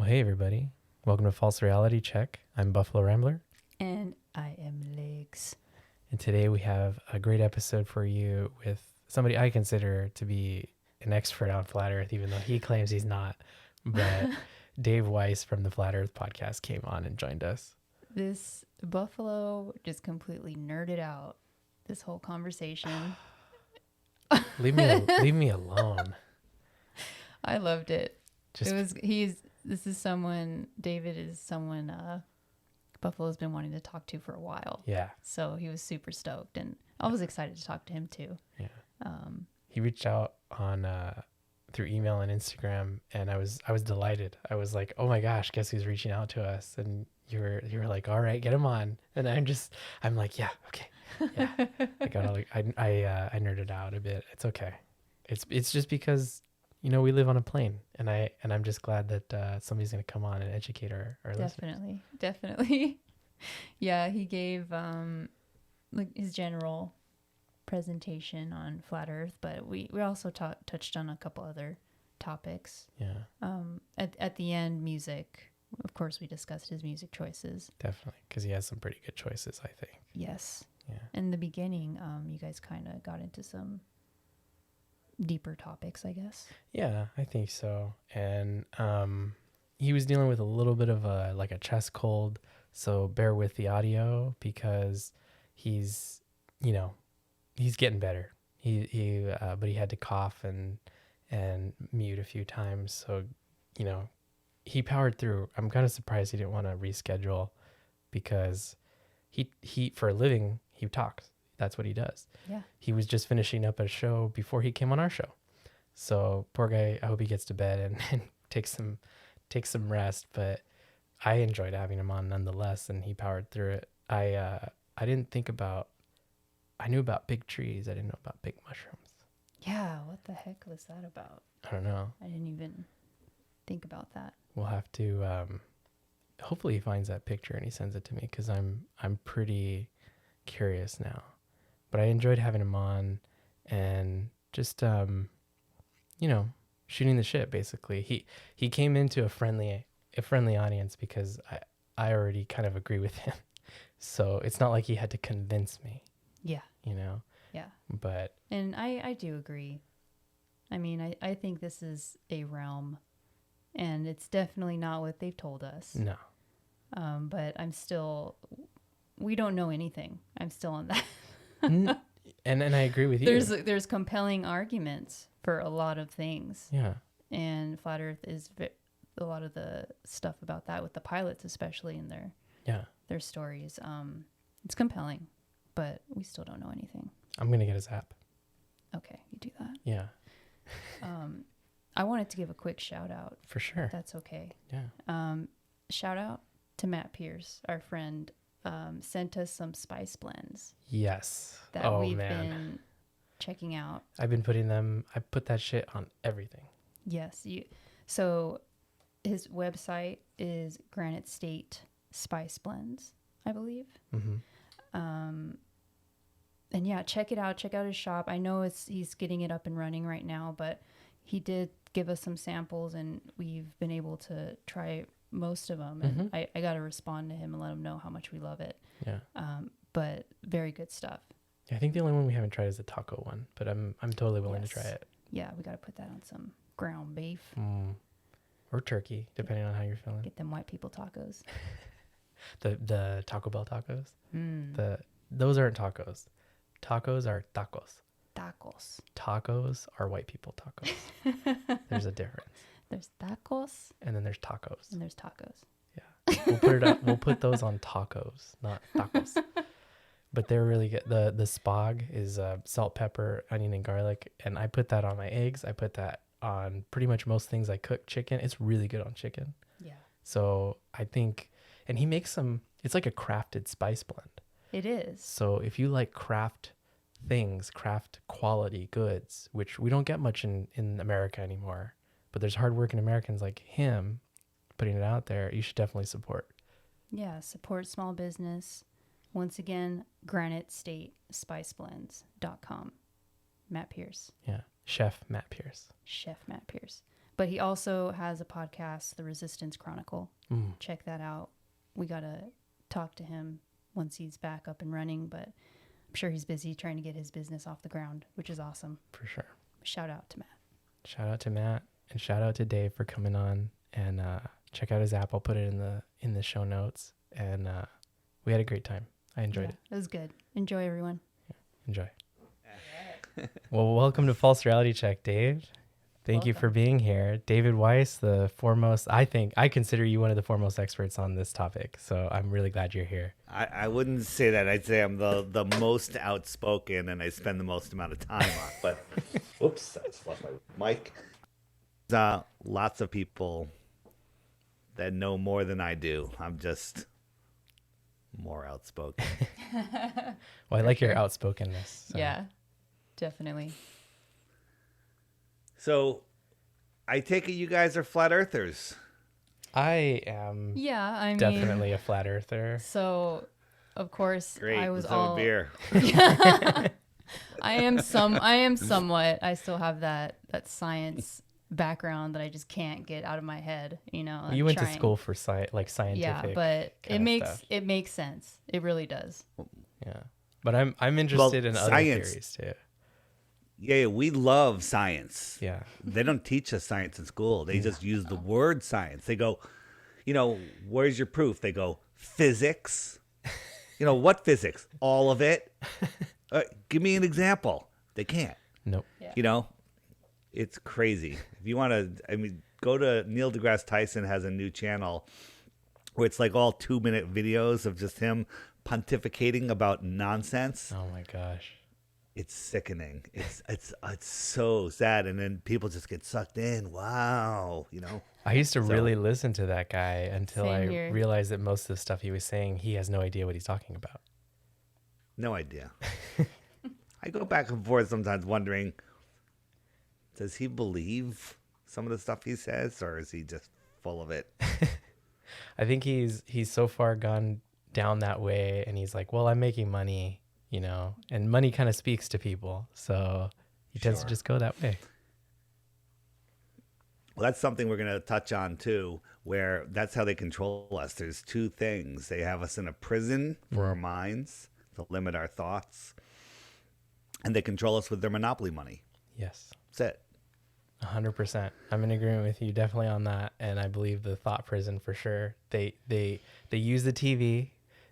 Well, hey, everybody. Welcome to False Reality Check. I'm Buffalo Rambler. And I am Legs. And today we have a great episode for you with somebody I consider to be an expert on Flat Earth, even though he claims he's not. But Dave Weiss from the Flat Earth podcast came on and joined us. This Buffalo just completely nerded out this whole conversation. Leave me alone. I loved it. David is someone Buffalo's been wanting to talk to for a while. Yeah. So he was super stoked, and I was excited to talk to him too. Yeah. He reached out on through email and Instagram, and I was delighted. I was like, oh my gosh, guess who's reaching out to us? And you were like, all right, get him on. And I'm like, yeah, okay, yeah. I nerded out a bit. It's okay. It's just because we live on a plane, and I'm just glad that somebody's gonna come on and educate our listeners. Definitely. Yeah, he gave his general presentation on Flat Earth, but we also touched on a couple other topics. Yeah. At the end, music. Of course, we discussed his music choices. Definitely, because he has some pretty good choices, I think. Yes. Yeah. In the beginning, you guys kind of got into some deeper topics, I guess. Yeah, I think so. And he was dealing with a little bit of a chest cold, so bear with the audio because he's getting better. But he had to cough and mute a few times, so he powered through. I'm kind of surprised he didn't want to reschedule because he for a living he talks. That's what he does. Yeah. He was just finishing up a show before he came on our show. So poor guy, I hope he gets to bed and takes some rest, but I enjoyed having him on nonetheless, and he powered through it. I knew about big trees. I didn't know about big mushrooms. Yeah, what the heck was that about? I don't know. I didn't even think about that. We'll have to hopefully he finds that picture and he sends it to me because I'm pretty curious now. But I enjoyed having him on and just, shooting the shit, basically. He came into a friendly audience because I already kind of agree with him. So it's not like he had to convince me. Yeah. Yeah. But. And I do agree. I mean, I think this is a realm, and it's definitely not what they've told us. No. But we don't know anything. I'm still on that. And I agree with you. There's compelling arguments for a lot of things. Yeah. And Flat Earth is a lot of the stuff about that with the pilots, especially in their stories. It's compelling, but we still don't know anything. I'm gonna get his app. Okay, you do that. Yeah. I wanted to give a quick shout out. For sure. If that's okay. Yeah. Shout out to Matt Pierce, our friend. Sent us some spice blends. Yes. That we've been checking out. I put that shit on everything. Yes. So his website is Granite State Spice Blends, I believe. Mm-hmm. And yeah, check it out. Check out his shop. I know he's getting it up and running right now, but he did give us some samples and we've been able to try most of them, and I got to respond to him and let him know how much we love it. Yeah. But very good stuff. Yeah, I think the only one we haven't tried is the taco one, but I'm totally willing to try it. Yeah, we got to put that on some ground beef. Or turkey, depending on how you're feeling. Get them white people tacos. the Taco Bell tacos. Those aren't tacos. Tacos are tacos. Tacos are white people tacos. There's a difference. There's tacos. And then there's tacos. And there's tacos. Yeah. We'll put it up. We'll put those on tacos, not tacos. But they're really good. The spag is salt, pepper, onion, and garlic. And I put that on my eggs. I put that on pretty much most things I cook. Chicken. It's really good on chicken. Yeah. So I think, and he makes it's like a crafted spice blend. It is. So if you like craft quality goods, which we don't get much in America anymore, but there's hardworking Americans like him putting it out there, you should definitely support. Yeah, support small business. Once again, GraniteStateSpiceBlends.com. Matt Pierce. Yeah, Chef Matt Pierce. Chef Matt Pierce. But he also has a podcast, The Resistance Chronicle. Mm. Check that out. We got to talk to him once he's back up and running, but I'm sure he's busy trying to get his business off the ground, which is awesome. For sure. Shout out to Matt. Shout out to Matt, and shout out to Dave for coming on, and check out his app. I'll put it in the show notes, and we had a great time. I enjoyed it. It was good. Enjoy, everyone. Enjoy. Well, welcome to False Reality Check, Dave. Thank you for being here. David Weiss, the foremost, I consider you one of the foremost experts on this topic. So I'm really glad you're here. I wouldn't say that. I'd say I'm the most outspoken and I spend the most amount of time on. But, whoops, I just lost my mic. Lots of people that know more than I do. I'm just more outspoken. Well, I like your outspokenness. So. Yeah, definitely. So, I take it you guys are flat earthers. I am I mean, definitely a flat earther. So, of course, Great. I was Let's have all a beer. I am somewhat. I still have that science background that I just can't get out of my head. You know, You went to school for scientific. Yeah, but it makes sense. It really does. Yeah, but I'm interested in other science. theories too. Yeah, we love science. Yeah. They don't teach us science in school. They just use the word science. They go, where's your proof? They go, physics. What physics? All of it. Give me an example. They can't. Nope. Yeah. It's crazy. If you want to, go to Neil deGrasse Tyson has a new channel where it's like all 2-minute videos of just him pontificating about nonsense. Oh my gosh. It's sickening. It's so sad, and then people just get sucked in. Wow, I used to really listen to that guy until Same I here. realized that most of the stuff he was saying, he has no idea what he's talking about. No idea. I go back and forth sometimes wondering, does he believe some of the stuff he says, or is he just full of it? I think he's so far gone down that way, and he's like, well, I'm making money, and money kind of speaks to people. So he tends to just go that way. Well, that's something we're going to touch on too, where that's how they control us. There's two things. They have us in a prison for our minds to limit our thoughts, and they control us with their monopoly money. Yes. That's it. 100%. I'm in agreement with you definitely on that. And I believe the thought prison for sure. They use the TV.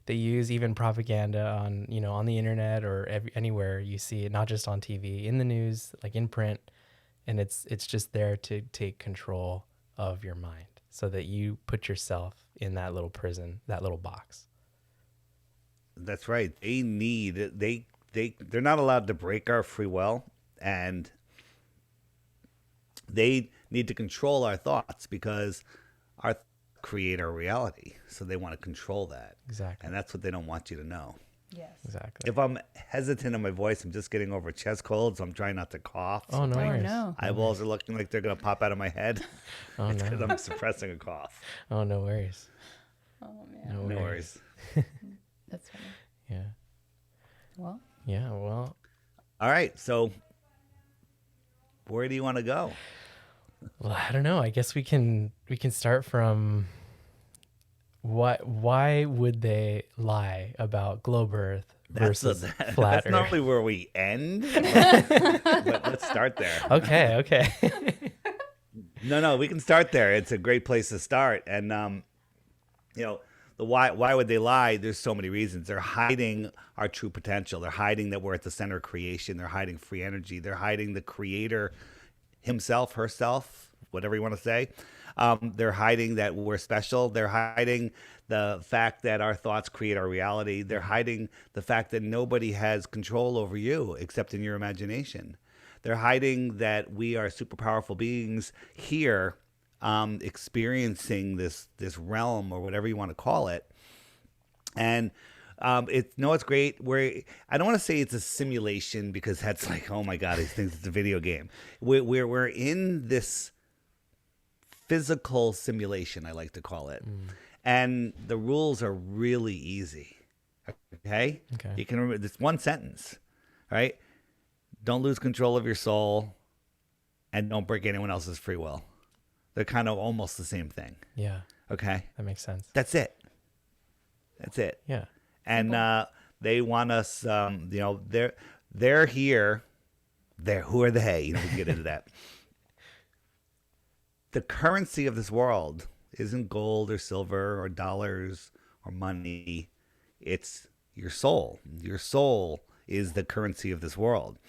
They use even propaganda on, on the internet or anywhere you see it, not just on TV, in the news, like in print. And it's just there to take control of your mind so that you put yourself in that little prison, that little box. That's right. They're not allowed to break our free will, and they need to control our thoughts because our create our reality. So they want to control that. Exactly. And that's what they don't want you to know. Yes. Exactly. If I'm hesitant in my voice, I'm just getting over a chest cold, so I'm trying not to cough. Oh, no my worries. no. eyeballs are looking like they're going to pop out of my head. Oh, It's no. because I'm suppressing a cough. Oh, no worries. Oh man. No No worries. worries. That's funny. Yeah. Well, Yeah. Well, All right. So where do you want to go? I don't know. I guess we can start from why would they lie about globe Earth versus flat That's Earth? not really where we end, but let's start there. Okay. No, we can start there. It's a great place to start. And the why would they lie? There's so many reasons. They're hiding our true potential. They're hiding that we're at the center of creation. They're hiding free energy. They're hiding the creator himself, herself, whatever you want to say. They're hiding that we're special. They're hiding the fact that our thoughts create our reality. They're hiding the fact that nobody has control over you except in your imagination. They're hiding that we are super powerful beings here, experiencing this realm or whatever you want to call it. And it's great. I don't want to say it's a simulation because that's like, oh my God, these things, it's a video game. We're in this physical simulation, I like to call it. And the rules are really easy. Okay? You can remember this one sentence, right? Don't lose control of your soul and don't break anyone else's free will. They're kind of almost the same thing. Yeah. Okay. That makes sense. That's it. Yeah. And they want us, they're here. Who are they? We can get into that. The currency of this world isn't gold or silver or dollars or money. It's your soul. Your soul is the currency of this world.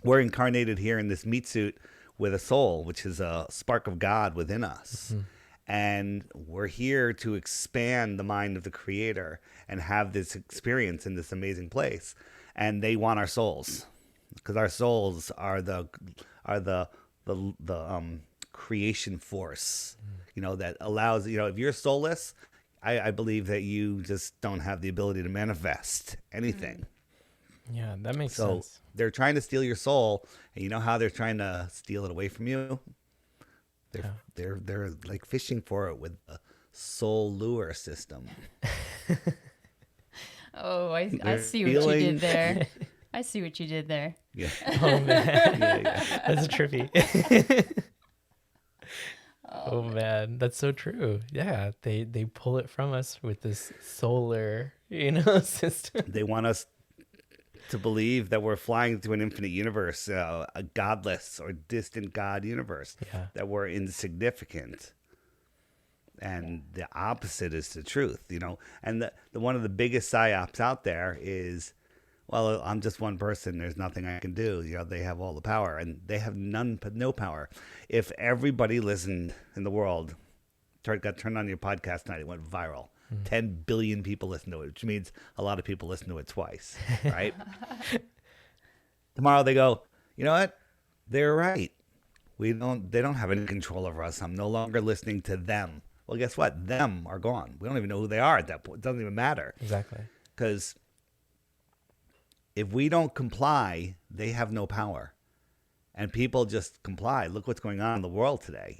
We're incarnated here in this meat suit with a soul, which is a spark of God within us. Mm-hmm. And we're here to expand the mind of the Creator and have this experience in this amazing place. And they want our souls, because our souls are the creation force, that allows, if you're soulless, I believe that you just don't have the ability to manifest anything. Yeah, that makes sense. So they're trying to steal your soul, and you know how they're trying to steal it away from you? They're like fishing for it with the soul lure system. Oh, I see what you did there. I see what you did there. Yeah. Oh man, that's trippy. Oh man, that's so true. Yeah, they pull it from us with this solar, system. They want us to believe that we're flying to an infinite universe, a godless or distant God universe, that we're insignificant. And the opposite is the truth, And the one of the biggest psyops out there is, well, I'm just one person. There's nothing I can do. They have all the power, and they have no power. If everybody listened in the world, got turned on your podcast tonight, it went viral. 10 billion people listen to it, which means a lot of people listen to it twice, right? Tomorrow they go, you know what? They're right. They don't have any control over us. I'm no longer listening to them. Well, guess what? Them are gone. We don't even know who they are at that point. It doesn't even matter. Exactly. Because if we don't comply, they have no power. And people just comply. Look what's going on in the world today,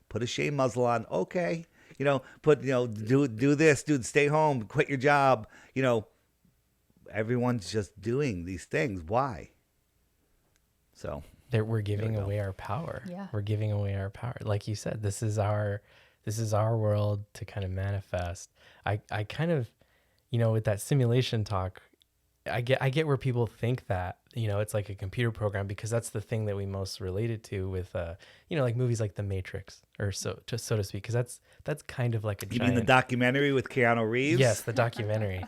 Put a shame muzzle on, okay. Do this, dude, stay home, quit your job. Everyone's just doing these things. Why? So we're giving away our power. Yeah. We're giving away our power. Like you said, this is our world to kind of manifest. I kind of, with that simulation talk, I get where people think that, it's like a computer program, because that's the thing that we most related to with, like movies like The Matrix, or so to speak, because that's kind of like a You mean the documentary with Keanu Reeves? Yes, the documentary.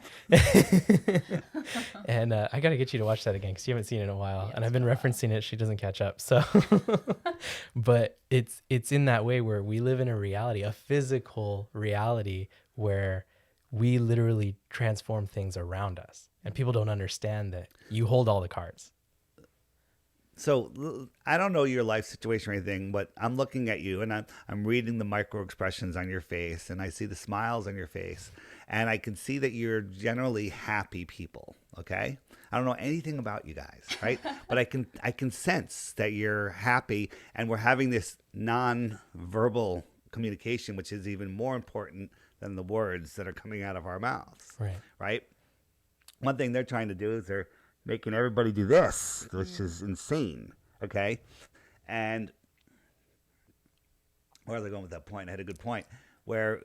And I got to get you to watch that again, because you haven't seen it in a while. Yeah, and I've been referencing it. She doesn't catch up. So, but it's in that way where we live in a reality, a physical reality, where we literally transform things around us. And people don't understand that you hold all the cards. So I don't know your life situation or anything, but I'm looking at you, and I'm reading the micro expressions on your face, and I see the smiles on your face, and I can see that you're generally happy people. Okay, I don't know anything about you guys, right? But I can sense that you're happy, and we're having this non-verbal communication, which is even more important than the words that are coming out of our mouths. Right. One thing they're trying to do is they're making everybody do this, which is insane. Okay. And where are they going with that point? I had a good point where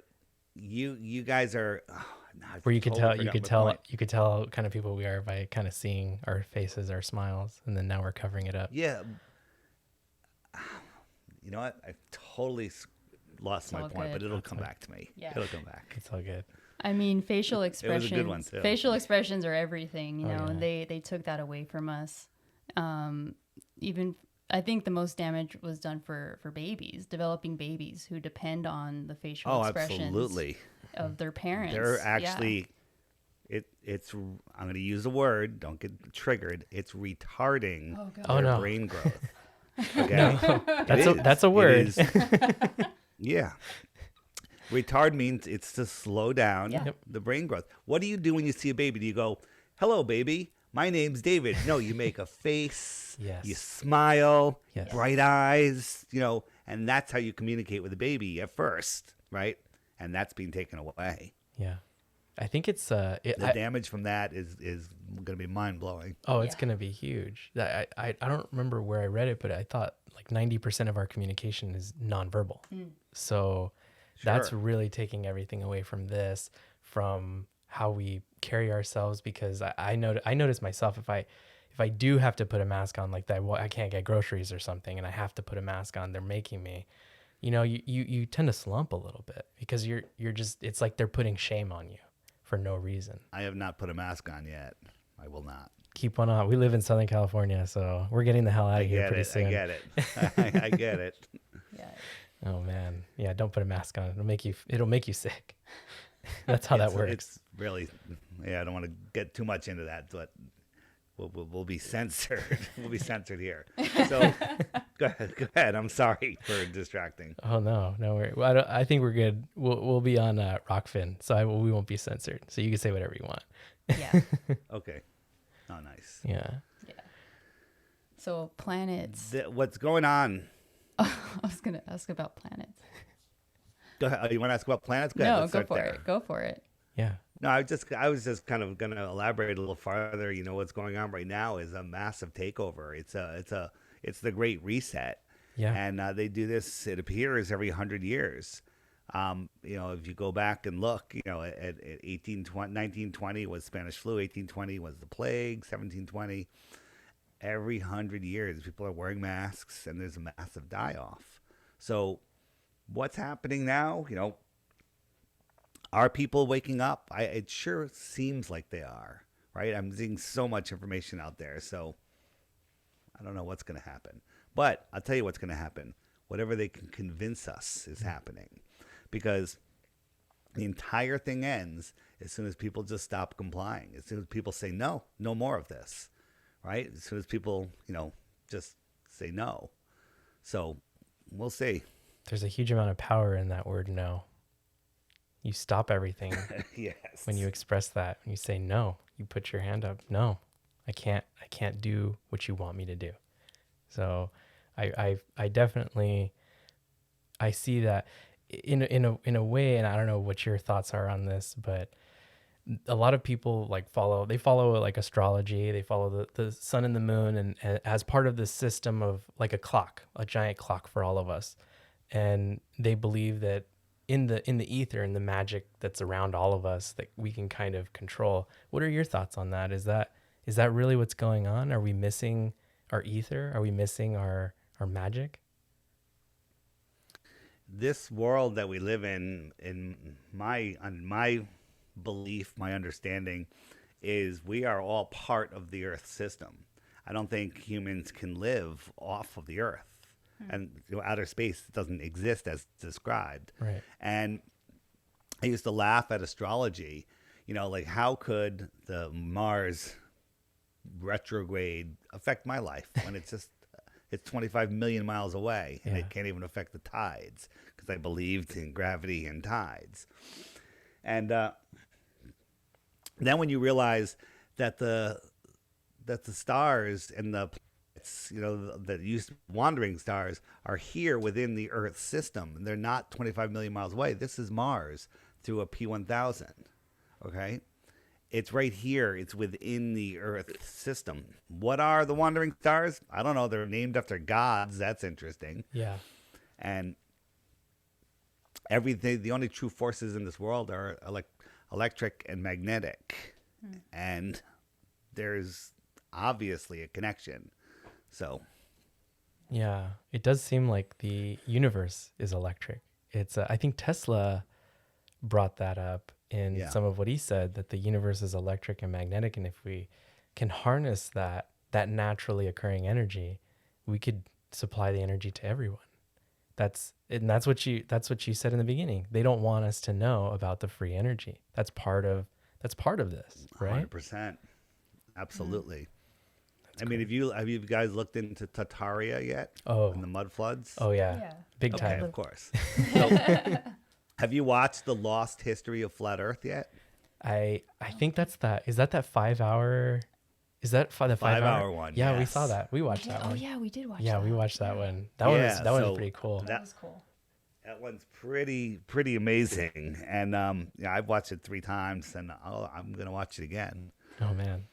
you guys are, where you could tell kind of people we are by kind of seeing our faces, our smiles, and then now we're covering it up. Yeah. You know what? I totally lost my point, but it'll come back to me. Yeah. It'll come back. It's all good. I mean, facial expressions. It was a good one too. Facial expressions are everything, and yeah. they took that away from us. Even I think the most damage was done for babies, developing babies who depend on the facial expressions absolutely. Of their parents. They're actually it's I'm going to use a word, don't get triggered. It's retarding their brain growth. Okay. No, that's a word. Yeah. Retard means it's to slow down the brain growth. What do you do when you see a baby? Do you go, "Hello, baby. My name's David"? No, you make a face. Yes. You smile. Yes. Bright eyes. And that's how you communicate with a baby at first, right? And that's being taken away. Yeah. I think it's The damage from that is going to be mind blowing. oh, it's Yeah. gonna be huge. I don't remember where I read it, but I thought like 90% of our communication is nonverbal. So that's Sure. really taking everything away from this, from how we carry ourselves. Because I notice myself, if I do have to put a mask on like that, well, I can't get groceries or something, and I have to put a mask on. They're making me, you tend to slump a little bit because you're just, it's like they're putting shame on you for no reason. I have not put a mask on yet. I will not. Keep one on. We live in Southern California, so we're getting the hell out I of here get pretty it. soon. I get it. I get it. Yeah. Oh man, yeah. Don't put a mask on. It'll make you sick. That's how that works. It's really, yeah. I don't want to get too much into that, but we'll be censored. We'll be censored here. So go ahead. I'm sorry for distracting. Oh no, well, I think we're good. We'll be on Rockfin, so we won't be censored. So you can say whatever you want. Yeah. Okay. Oh, nice. Yeah. Yeah. So planets. What's going on? I was gonna ask about planets. Go ahead. You want to ask about planets? Go ahead. No, Let's go start for there. it. Go for it. Yeah. No, I was just kind of going to elaborate a little farther. You know, what's going on right now is a massive takeover. It's the Great Reset. Yeah. And they do this, it appears, every 100 years. If you go back and look, at 1920 was Spanish flu, 1820 was the plague, 1720. Every 100 years, people are wearing masks, and there's a massive die-off. So what's happening now? Are people waking up? It sure seems like they are, right? I'm seeing so much information out there, so I don't know what's going to happen. But I'll tell you what's going to happen. Whatever they can convince us is happening. Because the entire thing ends as soon as people just stop complying. As soon as people say, no more of this, right? As soon as people, just say no. So we'll see. There's a huge amount of power in that word no. You stop everything Yes. when you express that. When you say no, you put your hand up. No, I can't do what you want me to do. So I definitely, I see that in a way, and I don't know what your thoughts are on this, but a lot of people follow like astrology. They follow the sun and the moon, and as part of the system of like a clock, a giant clock for all of us. And they believe that in the ether and the magic that's around all of us that we can kind of control. What are your thoughts on that? Is that really what's going on? Are we missing our ether? Are we missing our magic? This world that we live in my belief, my understanding, is we are all part of the Earth system. I don't think humans can live off of the Earth. And outer space doesn't exist as described. Right. And I used to laugh at astrology, how could the Mars retrograde affect my life when it's 25 million miles away, and it can't even affect the tides, because I believed in gravity and tides. And then when you realize that the stars and the that used wandering stars are here within the Earth system, and they're not 25 million miles away. This is Mars through a P1000. Okay, it's right here. It's within the Earth system. What are the wandering stars? I don't know. They're named after gods. That's interesting. Yeah. And everything. The only true forces in this world are electric and magnetic, and there's obviously a connection. So, yeah, it does seem like the universe is electric. It's I think Tesla brought that up in some of what he said, that the universe is electric and magnetic, and if we can harness that naturally occurring energy, we could supply the energy to everyone. That's what you said in the beginning. They don't want us to know about the free energy. That's part of this, right? 100%, absolutely. I mean, have you guys looked into Tartaria yet? Oh. And the mud floods? Oh yeah. Big Okay, time. of course. So, have you watched The Lost History of Flat Earth yet? I think that's that. Is that 5 hour? Is that the 5 hour one? Yeah, we yes. saw that. We watched that Oh one. yeah, we did watch Yeah, that. we watched that one. That Yeah, one was so pretty cool. That was cool. That one's pretty amazing, and yeah, I've watched it 3 times, and I'm gonna watch it again. Oh man,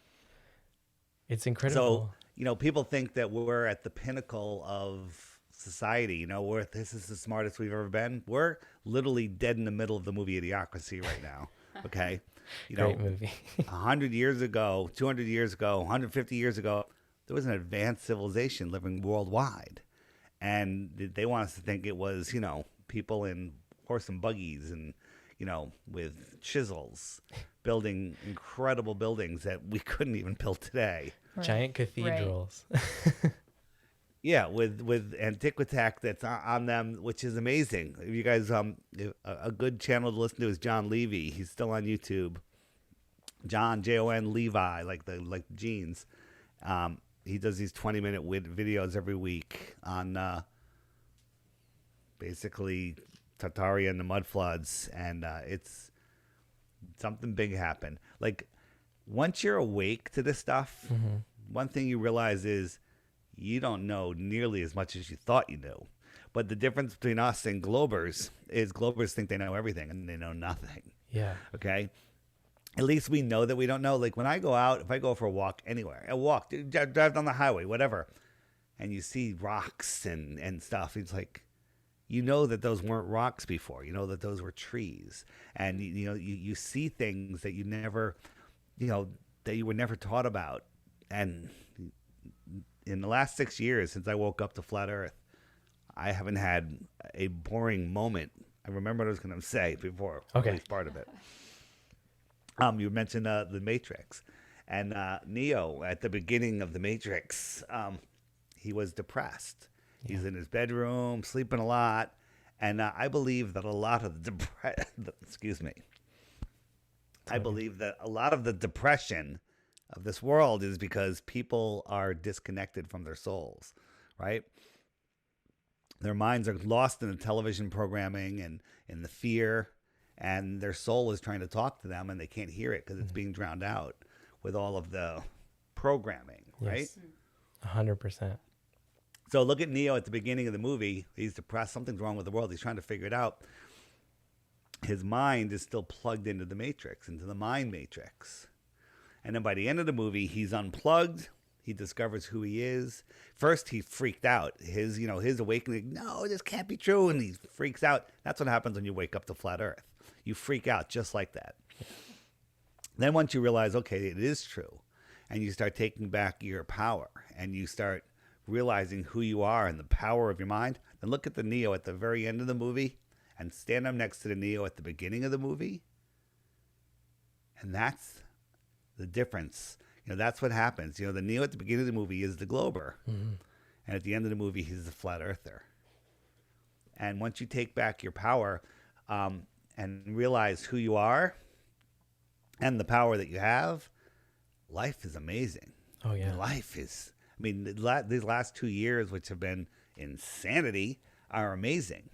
it's So, incredible. people think that we're at the pinnacle of society. This is the smartest we've ever been. We're literally dead in the middle of the movie Idiocracy right now. Okay, Great movie. 100 years ago, 200 years ago, 150 years ago, there was an advanced civilization living worldwide, and they want us to think it was, people in horse and buggies and, with chisels, building incredible buildings that we couldn't even build today. Right. Giant Right. cathedrals. Yeah, with antiquitac that's on them, which is amazing. If you guys, a good channel to listen to is John Levy. He's still on YouTube. John Jon Levi, like the jeans. He does these 20-minute videos every week on basically Tartaria and the mud floods, and it's something big happened. Like once you're awake to this stuff, one thing you realize is you don't know nearly as much as you thought you knew. But the difference between us and Globers is Globers think they know everything and they know nothing. Yeah. Okay? At least we know that we don't know. Like when I go out, if I go for a walk anywhere, drive down the highway, whatever, and you see rocks and stuff, it's like, you know that those weren't rocks before. You know that those were trees. And, you see things that you never, that you were never taught about. And in the last 6 years since I woke up to flat Earth, I haven't had a boring moment. I remember what I was going to say before. Okay. At least part of it. You mentioned the Matrix, and Neo at the beginning of the Matrix, he was depressed. Yeah. He's in his bedroom, sleeping a lot, and I believe that a lot of the excuse me. I believe that a lot of the depression of this world is because people are disconnected from their souls, right? Their minds are lost in the television programming and in the fear, and their soul is trying to talk to them, and they can't hear it because it's being drowned out with all of the programming, right? 100%. So look at Neo at the beginning of the movie. He's depressed. Something's wrong with the world. He's trying to figure it out. His mind is still plugged into the matrix, into the mind matrix. And then by the end of the movie, he's unplugged. He discovers who he is. First, he freaked out. His awakening, no, this can't be true. And he freaks out. That's what happens when you wake up to flat Earth. You freak out just like that. Then once you realize, okay, it is true, and you start taking back your power, and you start realizing who you are and the power of your mind, then look at the Neo at the very end of the movie and stand up next to the Neo at the beginning of the movie. And that's the difference. That's what happens. The Neo at the beginning of the movie is the Glober. Mm-hmm. And at the end of the movie, he's the flat earther. And once you take back your power and realize who you are and the power that you have, life is amazing. Oh, yeah. Life is, these last 2 years, which have been insanity, are amazing.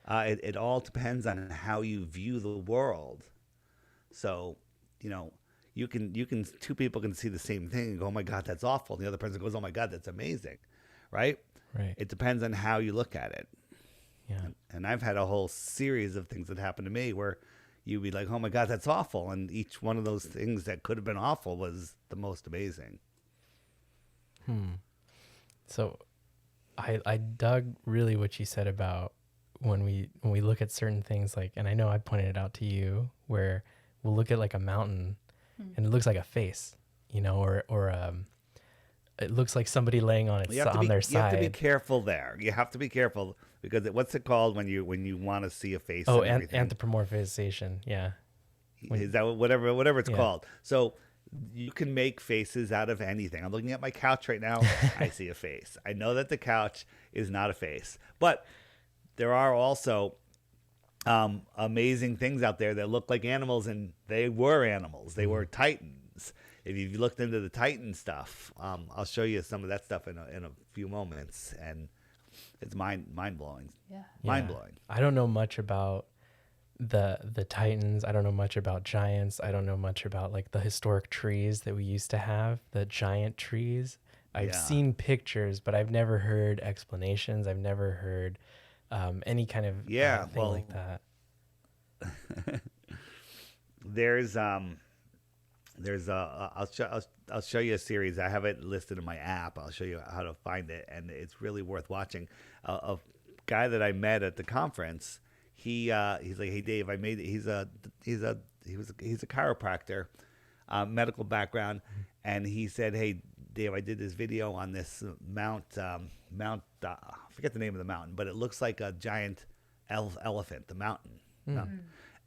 It all depends on how you view the world. So, you can two people can see the same thing and go, oh my God, that's awful. And the other person goes, oh my God, that's amazing. Right? Right. It depends on how you look at it. Yeah. And I've had a whole series of things that happened to me where you'd be like, oh my God, that's awful. And each one of those things that could have been awful was the most amazing. So I dug really what you said about when we look at certain things, like, and I know I pointed it out to you, where we'll look at like a mountain and it looks like a face, or it looks like somebody laying on their side. You have to be careful there. You have to be careful because what's it called when you want to see a face? Oh, and anthropomorphization. Yeah. Is that whatever it's called? So you can make faces out of anything. I'm looking at my couch right now. I see a face. I know that the couch is not a face, but there are also amazing things out there that look like animals, and they were animals. They were titans. If you looked into the Titan stuff, I'll show you some of that stuff in a few moments, and it's mind blowing. Yeah. Mind blowing. I don't know much about the Titans. I don't know much about giants. I don't know much about like the historic trees that we used to have, the giant trees. I've seen pictures, but I've never heard explanations. I've never heard any kind of Yeah, thing like that. there's I'll show you a series. I have it listed in my app. I'll show you how to find it, and it's really worth watching. A guy that I met at the conference, he's like, hey Dave, I made it. He's a chiropractor, medical background, and he said, hey Dave, I did this video on this Mount I forget the name of the mountain, but it looks like a giant elephant, the mountain.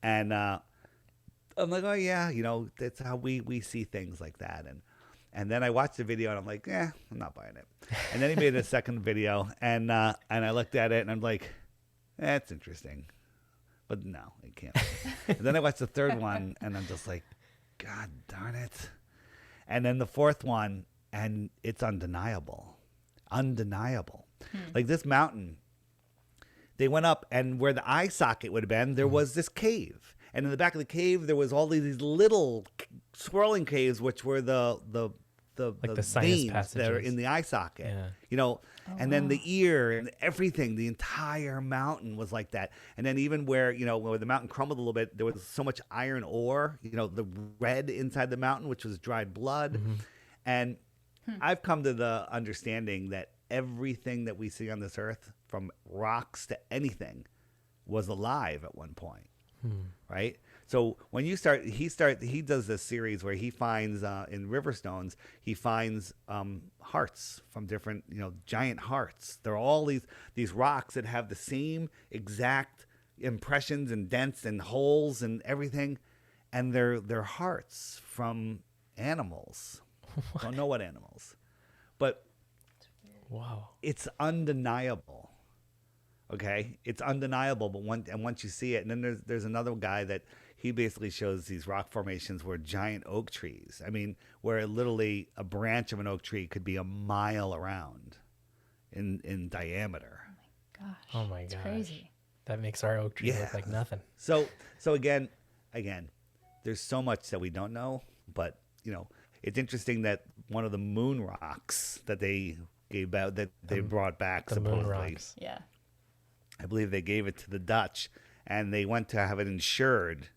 And I'm like, oh yeah, that's how we see things like that. And then I watched the video and I'm like, I'm not buying it. And then he made a second video and I looked at it and I'm like, that's interesting, but no, it can't. And then I watched the third one and I'm just like, God darn it. And then the fourth one, and it's undeniable. Like this mountain, they went up, and where the eye socket would have been, there was this cave. And in the back of the cave, there was all these little swirling caves, which were the sinus veins that are in the eye socket. Yeah. And then the ear and everything, the entire mountain was like that. And then even where the mountain crumbled a little bit, there was so much iron ore, the red inside the mountain, which was dried blood. And I've come to the understanding that everything that we see on this earth, from rocks to anything, was alive at one point. Right? So when he does this series where he finds in Riverstones, he finds hearts from different, giant hearts. There are all these rocks that have the same exact impressions and dents and holes and everything, and they're hearts from animals. Don't know what animals, but Wow. It's undeniable. Okay, it's undeniable. But once you see it, and then there's another guy that he basically shows these rock formations where giant oak trees. I mean, where literally a branch of an oak tree could be a mile around in diameter. Oh my gosh. Oh my It's gosh. crazy. That makes our oak tree look like nothing. So again, there's so much that we don't know, but it's interesting that one of the moon rocks that they gave out, that they brought back, The supposedly, moon rocks. Yeah. I believe they gave it to the Dutch, and they went to have it insured.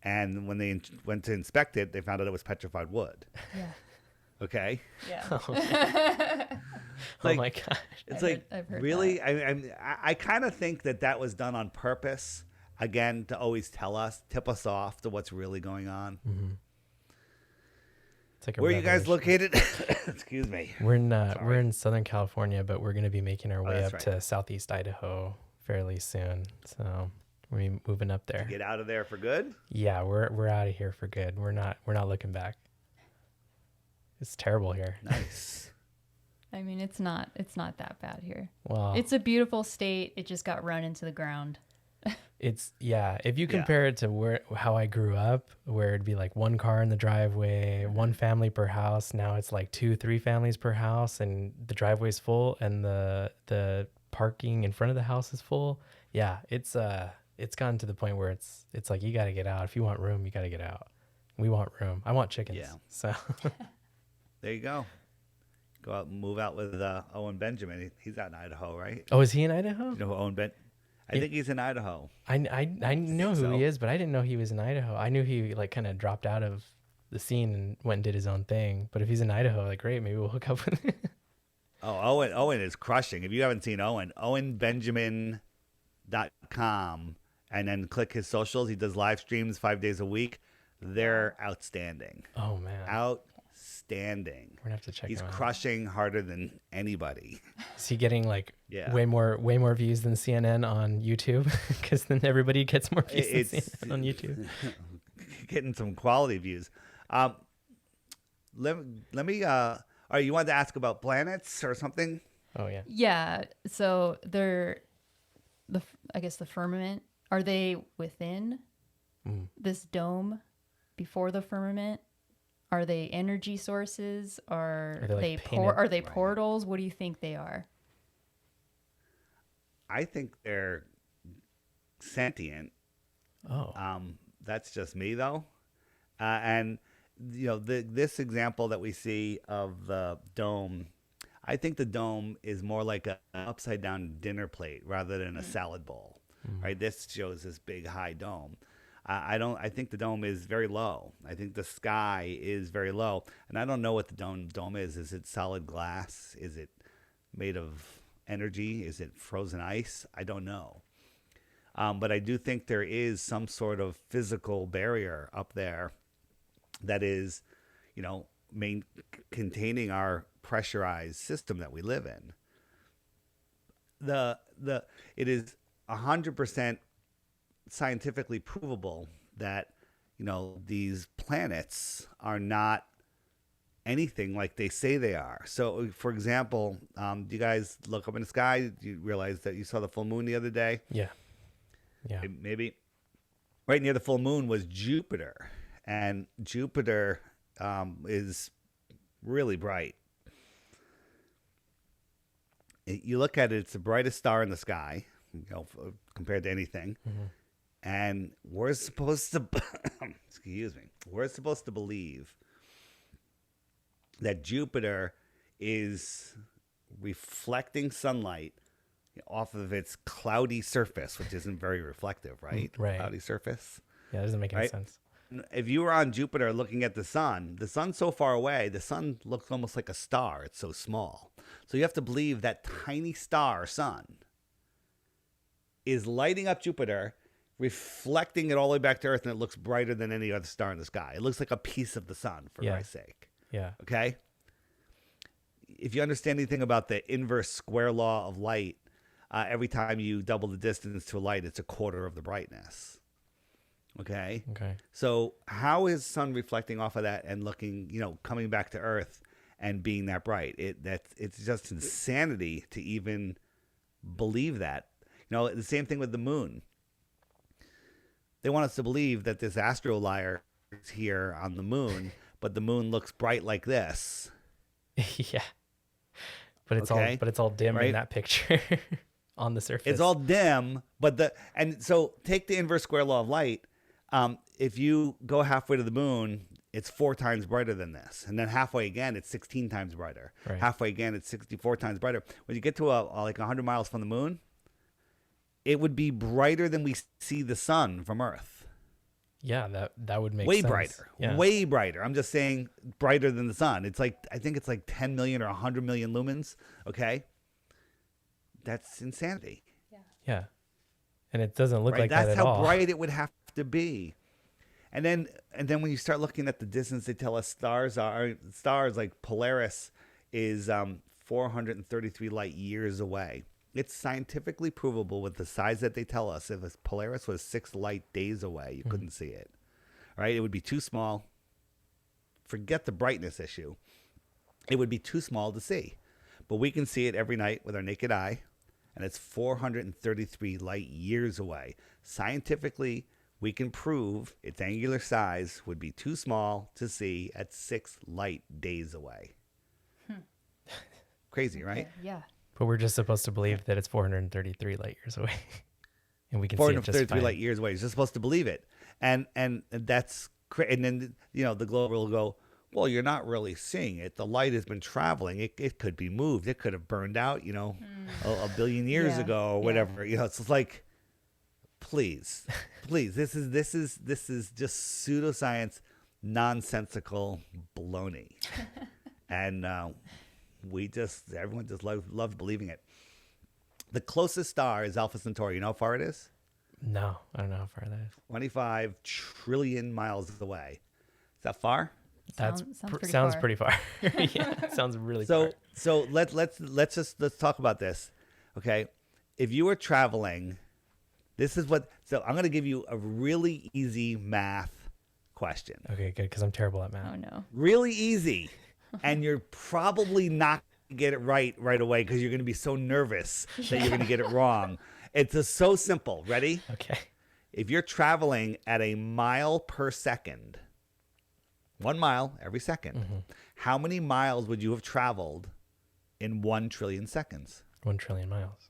And when they went to inspect it, they found out it was petrified wood. Yeah. Okay. Yeah. Oh my gosh. It's I've heard really. I kind of think that was done on purpose, again, to always tip us off to what's really going on. Mm-hmm. It's like a Where are you guys revelation. located? Excuse me. We're in Southern California, but we're going to be making our way that's up right. to Southeast Idaho fairly soon. So we're moving up there. Get out of there for good. Yeah, we're out of here for good. We're not looking back. It's terrible here. Nice. I mean, it's not that bad here. Well, It's a beautiful state. It just got run into the ground. if you compare it to how I grew up, where it'd be like one car in the driveway, one family per house. Now it's like 2-3 families per house, and the driveway's full, and the parking in front of the house is full. Yeah, it's gotten to the point where it's like you got to get out. If you want room, you got to get out. We want room. I want chickens. Yeah. So There you go. Go out and move out with Owen Benjamin. He's out in Idaho, right? oh, is he in Idaho? You know who Owen Ben? I think he's in Idaho. I know who so. he is, but I didn't know he was in Idaho. I knew he like kind of dropped out of the scene and went and did his own thing. But if he's in Idaho, like great, maybe we'll hook up with him. Oh, Owen is crushing. If you haven't seen Owen, owenbenjamin.com, and then click his socials. He does live streams 5 days a week. They're outstanding. Oh man, Outstanding. we're gonna have to check He's him out. crushing harder than anybody. Is he getting like Yeah. way more views than CNN on YouTube? Because then everybody gets more views than It's CNN on YouTube. getting some quality views. Let me. All right, you wanted to ask about planets or something? Oh yeah. Yeah. So I guess the firmament, are they within this dome before the firmament? Are they energy sources? Are they, like, they painted? are they portals? What do you think they are? I think they're sentient. Oh. That's just me though, and this example that we see of the dome, I think the dome is more like an upside down dinner plate rather than a salad bowl, right? This shows this big high dome. I don't. I think the dome is very low. I think the sky is very low, and I don't know what the dome is. Is it solid glass? Is it made of energy? Is it frozen ice? I don't know. But I do think there is some sort of physical barrier up there that is, you know, containing our pressurized system that we live in. It is 100% scientifically provable that, you know, these planets are not anything like they say they are. So, for example, do you guys look up in the sky? Do you realize that you saw the full moon the other day? Yeah. Yeah. Maybe. Right near the full moon was Jupiter, and Jupiter is really bright. You look at it; it's the brightest star in the sky, you know, compared to anything. And we're supposed to, excuse me, we're supposed to believe that Jupiter is reflecting sunlight off of its cloudy surface, which isn't very reflective, right? Right. Cloudy surface. Yeah, that doesn't make any Right? sense. If you were on Jupiter looking at the sun's so far away, the sun looks almost like a star. It's so small. So you have to believe that tiny star sun is lighting up Jupiter, reflecting it all the way back to Earth, and it looks brighter than any other star in the sky. It looks like a piece of the sun, for Christ's sake. Yeah. Okay? If you understand anything about the inverse square law of light, every time you double the distance to a light, it's a quarter of the brightness. Okay? Okay. So how is sun reflecting off of that and looking, you know, coming back to Earth and being that bright? It's just insanity to even believe that. You know, the same thing with the moon. They want us to believe that this astrolayer is here on the moon, but the moon looks bright like this. Yeah. But it's Okay. all dim Right? in that picture on the surface. It's all dim, and so take the inverse square law of light. If you go halfway to the moon, it's 4 times brighter than this, and then halfway again, it's 16 times brighter. Right. Halfway again, it's 64 times brighter. When you get to like 100 miles from the moon, it would be brighter than we see the sun from Earth. Yeah, that would make Way sense. brighter. Yeah. Way brighter. I'm just saying brighter than the sun. It's like, I think it's like 10 million or 100 million lumens. Okay. That's insanity. Yeah. And it doesn't look Right? like That's that at how all. bright it would have to be. And then when you start looking at the distance they tell us stars like Polaris is 433 light years away. It's scientifically provable with the size that they tell us. If Polaris was 6 light days away, you couldn't see it. Right? It would be too small. Forget the brightness issue. It would be too small to see. But we can see it every night with our naked eye, and it's 433 light years away. Scientifically, we can prove its angular size would be too small to see at 6 light days away. Crazy, right? Yeah. But we're just supposed to believe that it's 433 light years away. And we can see it just 433 fine. light years away. You're just supposed to believe it. And that's and then, you know, the globe will go, well, you're not really seeing it. The light has been traveling. It could be moved. It could have burned out, you know, a billion years Yeah. ago or whatever. You know, it's like, please, this is just pseudoscience, nonsensical baloney. And everyone just loves believing it. The closest star is Alpha Centauri. You know how far it is? No, I don't know how far that is. 25 trillion miles away. Is that far? Sounds pretty far. Yeah, sounds really far. So let's talk about this. Okay. If you were traveling, so I'm going to give you a really easy math question. Okay, good, because I'm terrible at math. Oh no. Really easy. And you're probably not going to get it right away because you're going to be so nervous that you're going to get it wrong. It's just so simple. Ready? Okay. If you're traveling at a mile per second, 1 mile every second, how many miles would you have traveled in 1 trillion seconds? 1 trillion miles.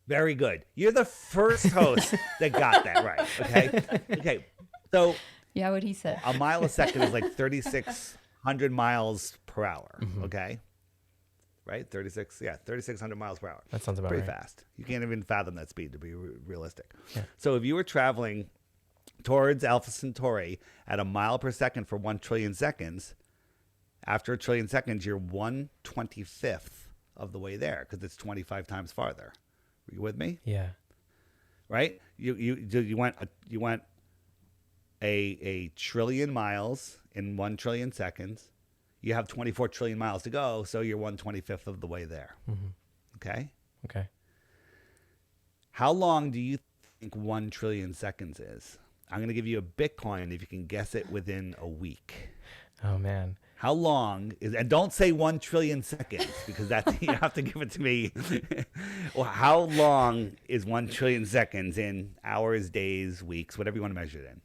Very good. You're the first host that got that right. Okay. So Yeah, what he said. a mile a second is like 3,600 miles per hour. Okay. right? 3,600 miles per hour. That sounds about Pretty right. fast. You can't even fathom that speed, to be realistic. Yeah. So if you were traveling towards Alpha Centauri at a mile per second for 1 trillion seconds, after a trillion seconds, you're 1/25th of the way there because it's 25 times farther. Are you with me? Yeah. Right? You went a trillion miles in 1 trillion seconds. You have 24 trillion miles to go, so you're 1/25th of the way there. Mm-hmm. Okay? Okay. How long do you think 1 trillion seconds is? I'm going to give you a Bitcoin if you can guess it within a week. Oh man. How long is, and don't say 1 trillion seconds because that's, you have to give it to me. Well, how long is 1 trillion seconds in hours, days, weeks, whatever you want to measure it in?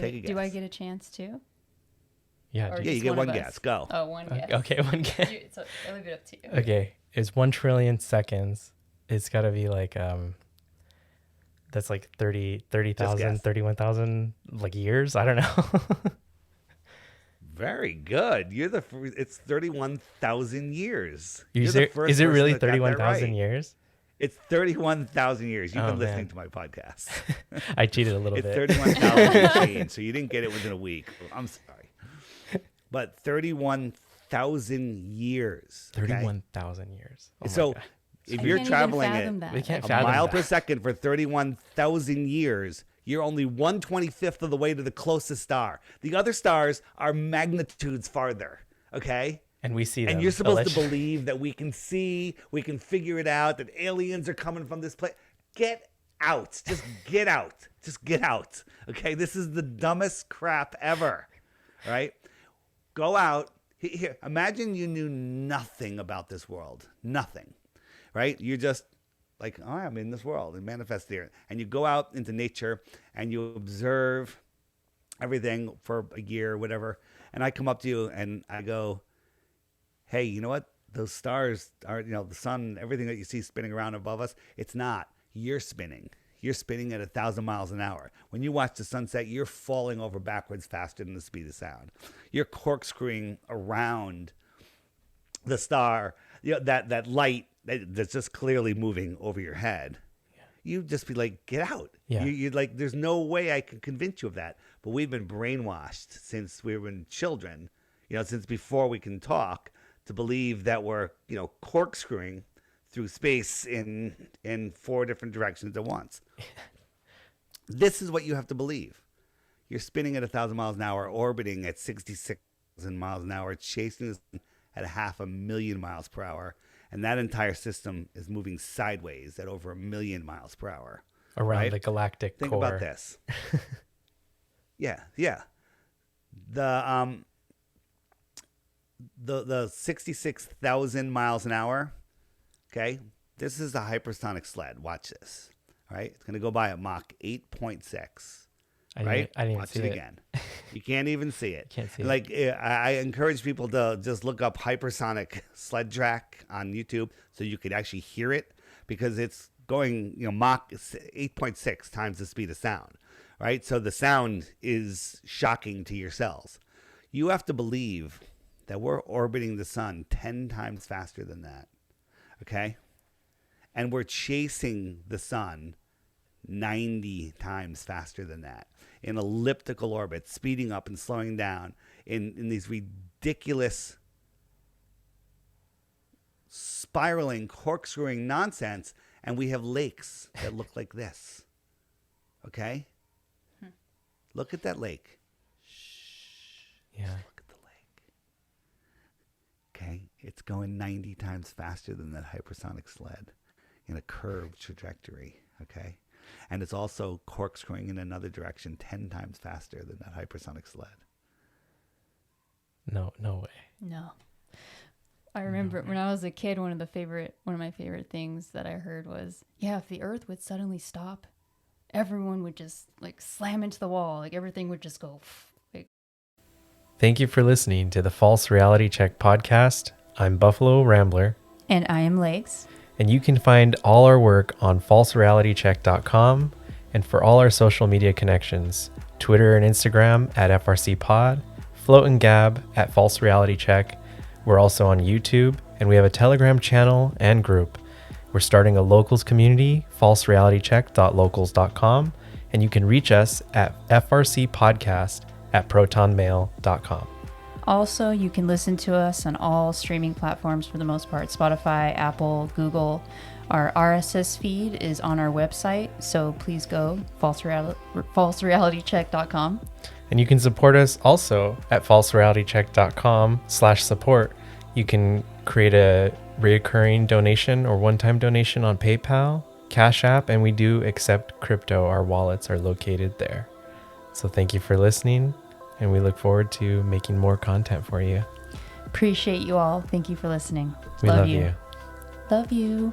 Take a Do I guess. get a chance too? Yeah. Or dude. Yeah, you just get one one of us? guess. Go. Oh, one guess. Okay. One guess. So I'll leave it up to you. Okay. It's 1 trillion seconds. It's got to be like that's like 30,000, guess. 31,000 like years. I don't know. Very good. You're the it's 31,000 years. You You're ser- the first is it person really that got that 31,000 right. years? It's 31,000 years. You've Oh, been listening man. to my podcast. I cheated a little It's bit. 31,000 change, so you didn't get it within a week. I'm sorry. But 31,000 years. Okay? 31,000 years. Oh my So God. if I you're can't even traveling fathom at that. We can't a fathom mile that. per second for 31,000 years, you're only 1/25th of the way to the closest star. The other stars are magnitudes farther, okay? And we see them. And you're supposed to Alleged- believe that we can see, we can figure it out, that aliens are coming from this place. Get out. Just get out. Just get out. Okay? This is the dumbest crap ever. Right? Go out. Here, imagine you knew nothing about this world. Nothing. Right? You're just like, oh, I'm in this world and manifest here. And you go out into nature and you observe everything for a year or whatever. And I come up to you and I go, hey, you know what? Those stars are, the sun, everything that you see spinning around above us, it's not. You're spinning. You're spinning at 1,000 miles an hour. When you watch the sunset, you're falling over backwards faster than the speed of sound. You're corkscrewing around the star, that light that's just clearly moving over your head. Yeah. You'd just be like, get out. Yeah. You'd like, there's no way I can convince you of that. But we've been brainwashed since we were children, since before we can talk, to believe that we're, corkscrewing through space in 4 different directions at once. This is what you have to believe. You're spinning at 1,000 miles an hour, orbiting at 66,000 miles an hour, chasing this at 500,000 miles per hour, and that entire system is moving sideways at over 1 million miles per hour. around right? the galactic Think core. about this. Yeah. The 66,000 miles an hour. Okay, this is a hypersonic sled. Watch this. All right, it's going to go by at Mach 8.6. Right? I didn't even Watch see it it again. You can't even see it. Can't see Like, I encourage people to just look up hypersonic sled track on YouTube so you could actually hear it, because it's going, Mach 8.6 times the speed of sound. Right? So the sound is shocking to your cells. You have to believe that we're orbiting the sun 10 times faster than that. Okay? And we're chasing the sun 90 times faster than that in elliptical orbit, speeding up and slowing down in these ridiculous spiraling, corkscrewing nonsense. And we have lakes that look like this. Okay? Look at that lake. Yeah. Look at the lake. Okay? It's going 90 times faster than that hypersonic sled in a curved trajectory. Okay? And it's also corkscrewing in another direction 10 times faster than that hypersonic sled. No way. No. I remember when I was a kid, one of my favorite things that I heard was, yeah, if the earth would suddenly stop, everyone would just like slam into the wall. Like everything would just go like. Thank you for listening to the False Reality Check podcast. I'm Buffalo Rambler. And I am Legs. And you can find all our work on falserealitycheck.com, and for all our social media connections, Twitter and Instagram at FRC Pod, Float and Gab at False Reality Check. We're also on YouTube and we have a Telegram channel and group. We're starting a locals community, falserealitycheck.locals.com, and you can reach us at frcpodcast@protonmail.com. Also, you can listen to us on all streaming platforms for the most part: Spotify, Apple, Google. Our RSS feed is on our website, so please go falserealitycheck.com. And you can support us also at falserealitycheck.com/support. You can create a recurring donation or one-time donation on PayPal, Cash App, and we do accept crypto. Our wallets are located there. So thank you for listening, and we look forward to making more content for you. Appreciate you all. Thank you for listening. We love you. Love you.